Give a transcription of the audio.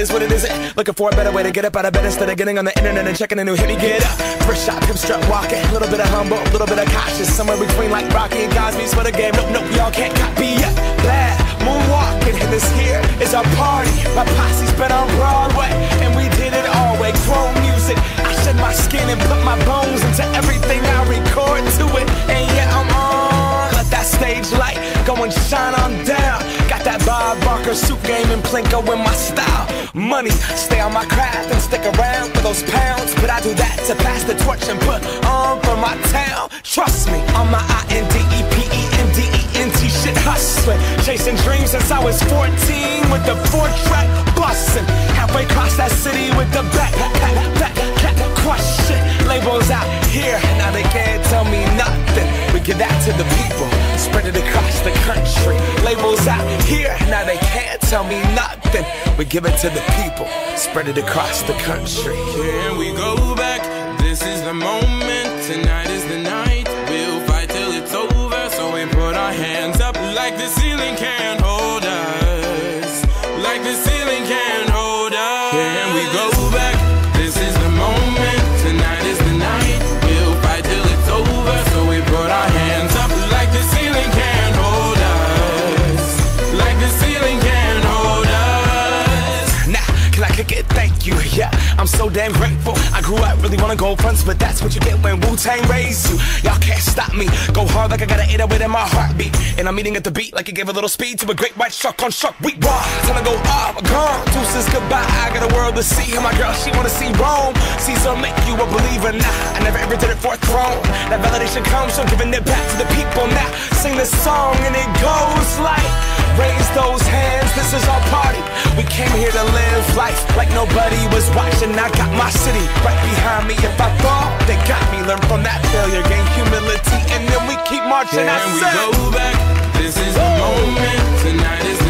is what it isn't. Looking for a better way to get up out of bed instead of getting on the internet and checking a new hit. Me get up, first shot, pimp strut walking. A little bit of humble, a little bit of cautious. Somewhere between like Rocky and Cosby's for the game. Nope, nope, y'all can't copy yet. Bad moonwalking, and this here is our party. My posse's been on Broadway, and we did it all way. Grown music, I shed my skin and put my bones into everything I record to it. And yeah, I'm on. Let that stage light go and shine on down. Got that Bob Barker suit game and Plinko in my style. Money, stay on my craft and stick around for those pounds. But I do that to pass the torch and put on for my town. Trust me, on my INDEPENDENT shit hustling. Chasing dreams since I was 14 with the 4-track bustin'. Halfway across that city with the back crush shit. Labels out here, now they can't tell me nothing. We give that to the people, spread it across the country. Labels out here, now they can't tell me nothing. We give it to the people, spread it across the country. Can we go back? This is the moment, tonight is the night. We'll fight till it's over, so we put our hands up like the ceiling can't hold us. Like the ceiling can't hold us. Can we go back? This is the moment, tonight is the night. We'll fight till it's over, so we put our hands up like the ceiling can't hold us. Like the ceiling can't hold us. Nah, can I kick it? Thank you, yeah, I'm so damn grateful. I grew up really wanna go fronts, but that's what you get when Wu-Tang raised you. Y'all can't stop me, go hard like I got an 808 in my heartbeat. And I'm eating at the beat like it gave a little speed to a great white shark on shark week. Raw, time to go off, gone, deuces goodbye. I got a world to see, and my girl, she wanna see Rome. Caesar make you a believer, nah, I never ever did it for a throne. That validation comes from giving it back to the people. Now, sing this song and it goes like, raise those hands, this is our party. We came here to live life like nobody was watching. I got my city right behind me. If I fall, they got me. Learn from that failure, gain humility, and then we keep marching. Can we go back? This is the moment, tonight is